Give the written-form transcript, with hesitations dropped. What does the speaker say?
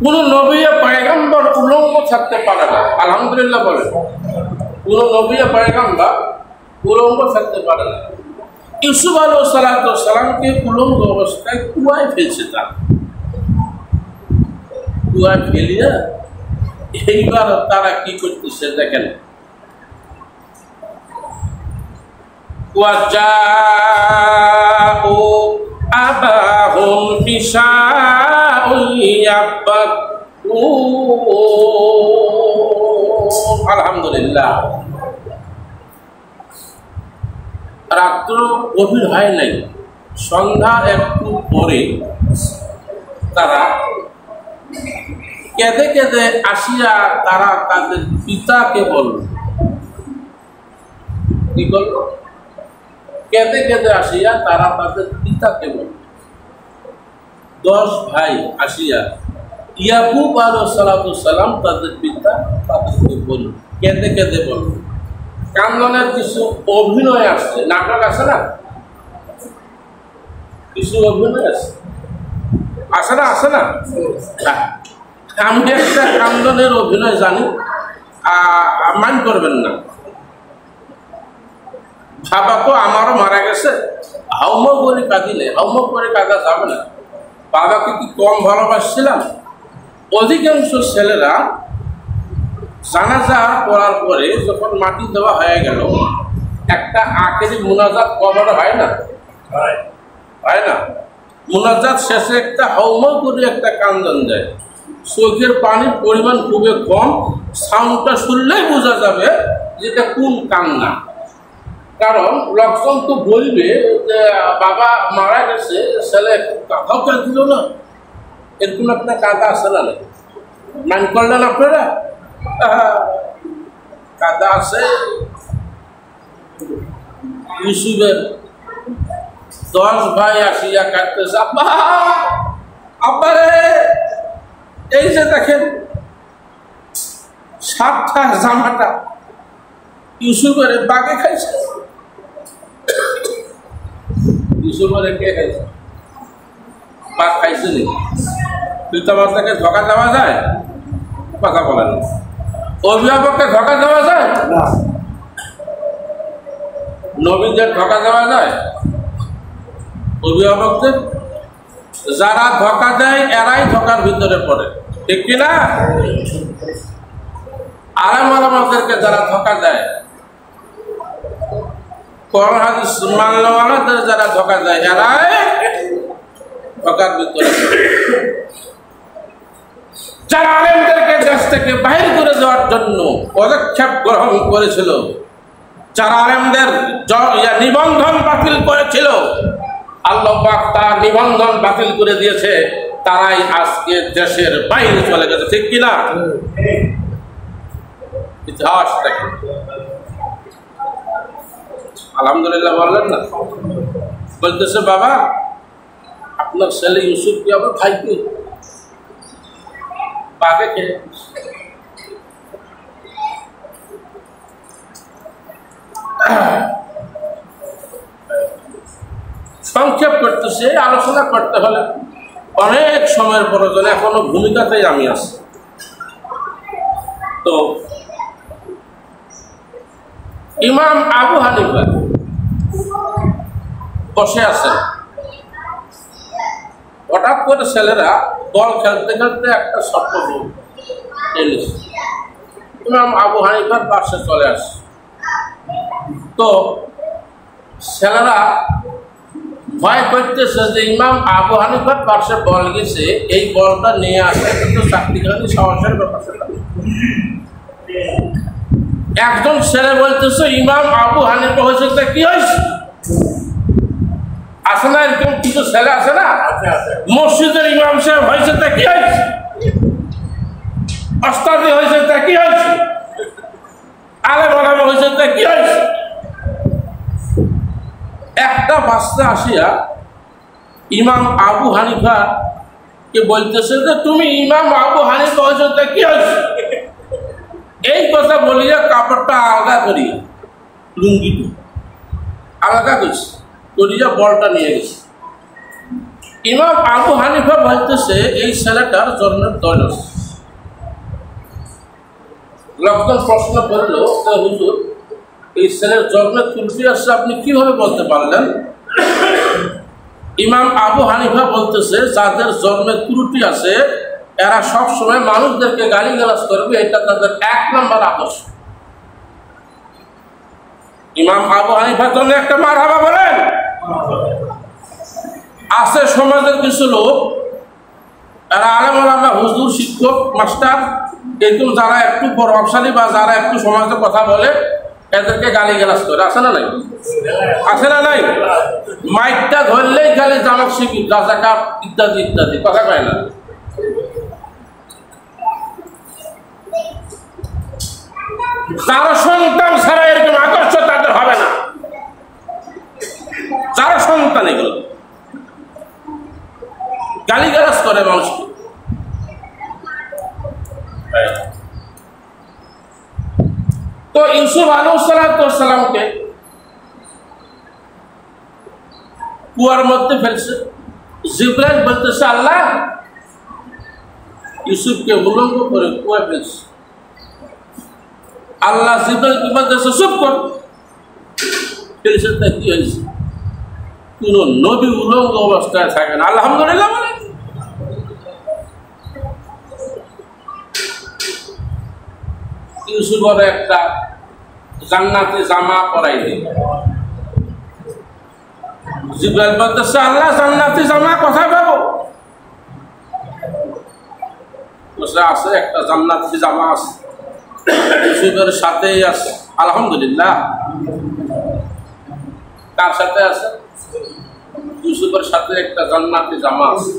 কোন নবী পয়গম্বর উলঙ্গ থাকতে পারে না। আলহামদুলিল্লাহ বলে, কোন নবী পয়গম্বর উলঙ্গ থাকতে পারে না। ইউসুফ আলাইহিস সালামকে উলঙ্গ অবস্থায় কুয়ায় ফেলছে, কুয়ায় ফেলিয়া এইবার তারা কি করতেছে দেখেন। ওয়াজাউ আবাহুম বিশাউন। আলহামদুলিল্লাহ, রাত্র গভীর হয় নাই, সন্ধ্যা একটু পরে তারা কেঁদে কেঁদে আসিয়া তারা তাদের পিতাকে বলল। কি বলল? কেঁদে কেঁদে আসিয়া তারা তাদের পিতাকে বলল। 10 ভাই আসিয়া ইয়াকুব আলাইহিস সালাম তাদের পিতা তাদেরকে বলল, কেঁদে কেঁদে বলল। কান্দনের কিছু অভিনয় আসছে, নাটক আছে না, কিছু অভিনয় আছে, আসে না, আসে না। আমি একটা কান্দনের অভিনয় জানি, মান করবেন না। বাবা তো আমারও মারা গেছে, হাউমা করে কাঁদিলে হাউমা করে কাঁদা যাবে না। বাবাকে কি কম ভালোবাসছিলাম? অধিকাংশ ছেলেরা জানাজা করার পরে যখন মাটি দেওয়া হয়ে গেল, একটা আখেরি মুনাজাত কবরে হয় না, হয় না? মুনাজাত শেষে একটা হাউমা করে একটা কান্দন যায়, চোখের পানির পরিমাণ খুবই কম, সাউন্ডটা শুনলেই বোঝা যাবে যেটা কোন কান্না। কারণ লোকজন তো বলবে যে বাবা মারা গেছে, ছেলে কাঁথাও কাঁদিল না, এরকম একটা কাদা আছে না? মান করলেন আপনারা? কাদা আছে। ইউসুফের 10 ভাই আসিয়া কাঁদতেছে, আব্বা আব্বা রে, এই যে দেখেন সাতটা জামাটা ইউসুফের বাগে খাইছে। ইউসুফের কে খাইছে? বাঘ খাইছে নি? পিতা মাতাকে ধোকা দেওয়া যায়? কথা বলেন। অভিভাবককে ধোকা দেওয়া যায়? নবীদের ধোকা দেওয়া যায়? অভিভাবকদের যারা ধোকা দেয় এরাই ধোকার ভিতরে পড়ে, ঠিক কিনা? আলেম ওলামাদেরকে যারা ধোকা দেয়, কোরআন হাদিস মানওয়ালাদের যারা ধোকা দেয় এরাই ধোকার ভিতরে পড়ে। যারা আলেমদেরকে দেশ থেকে বাহির করে দেওয়ার জন্য পদক্ষেপ গ্রহণ করেছিল, যারা আলেমদের নিবন্ধন বাতিল করেছিল, আল্লাহ পাক তার নিবন্ধন বাতিল করে দিয়েছে, তারাই আজকে দেশের বাইরে চলে গেছে, ঠিক কিনা? ইতিহাস দেখেন। আলহামদুলিল্লাহ বললেন না? বলতেছে বাবা আপনার ছেলে ইউসুফ কি আবার খাইতে পাকে খেয়ে। সংক্ষেপ করতেছে, আলোচনা করতে হলে অনেক সময়ের প্রয়োজন, এখনো ভূমিকাতেই আমি আছি। তো ইমাম আবু হানিফা বসে আছেন, হঠাৎ করে ছেলেরা বল খেলতে খেলতে একটা শব্দ টেনেছে, ইমাম আবু হানিফার পাশে চলে আসে। তো ছেলেরা ভয় করতেছে যে ইমাম আবু হানিফার পাশে বল গেছে, এই বলটা নিয়ে আসে কিন্তু চাকরিখানি সাহসের ব্যাপার। একজন ছেলে বলতেছে ইমাম আবু হানিফা হয়েছে, তা কি হয়েছে? আসে না এরকম কিছু ছেলে আছে না, মসজিদের ইমাম সাহেব হয়েছে, তা কি হয়েছে? ওস্তাদি হয়েছে, তা কি হয়েছে? আলেম ওলামা হয়েছে, তা কি হয়েছে? একটা বাচ্চা আসিয়া ইমাম আবু হানিফা কে বলতেছে যে তুমি ইমাম আবু হানিফা হয়েছে, তা কি হয়েছে? এই কথা বলিয়া কাপড়টা আলাদা করিয়া, লুঙ্গিটা আলাদা করছে, করিয়া বলটা নিয়ে গেছে। ইমাম আবু হানিফা বলতেছে এই ছেলেটার জন্মের দোষ আছে। লোকজন প্রশ্ন করলো, হুজুর এই ছেলের জন্মের ত্রুটি আছে আপনি কিভাবে বলতে পারলেন? ইমাম আবু হানিফা বলতেছে যাদের জন্মের ত্রুটি আছে এরা সবসময় মানুষদেরকে গালিগালাজ করবে, এটা তাদের 1 নম্বর আদর্শ। ইমাম আবু হানিফার জন্য একটা মারহাবা বলেন। আছে সমাজের কিছু লোক, এরা আলেম ওলামা, হুজুর, শিক্ষক, মাস্টার, এরকম যারা একটু প্রভাবশালী বা যারা একটু সমাজে কথা বলে এদেরকে গালিগালাজ করে। আছে না নাই? আছে না নাই? মাইকটা ধরলেই গালি, জামাত শিবির, রাজাকার ইত্যাদি ইত্যাদি কথা কয় না। যারা সন্তান ছাড়া এরকম আদর্শ তাদের হবে না। যারা সন্তান এগুলো গালিগালাজ করে মানুষকে। তো ইউসুফ আলাইহিসসালামকে কুয়ার মধ্যে ফেলছে। জিবরাইল বলতেছে আল্লাহ ইউসুফকে উলঙ্গ করে কুয়া ফেলছে। আল্লাহ জিবরাইলকে বলতেছে চুপ কর। ফেলছে তা কি হয়েছে? কোন নবী উলঙ্গ অবস্থায় থাকে না। আলহামদুলিল্লাহ বলে। ইউসুফের একটা জান্নাতি জামা পরাই দিল। জিবরাইল বলতেছে আল্লাহ জান্নাতি জামা কোথায় পাবো? বসে আছে একটা জান্নাতি জামা আছে, ইউসুফের সাথেই আছে। আলহামদুলিল্লাহ। কার সাথে আছে? ইউসুফের সাথে একটা জান্নাতি জামা আছে।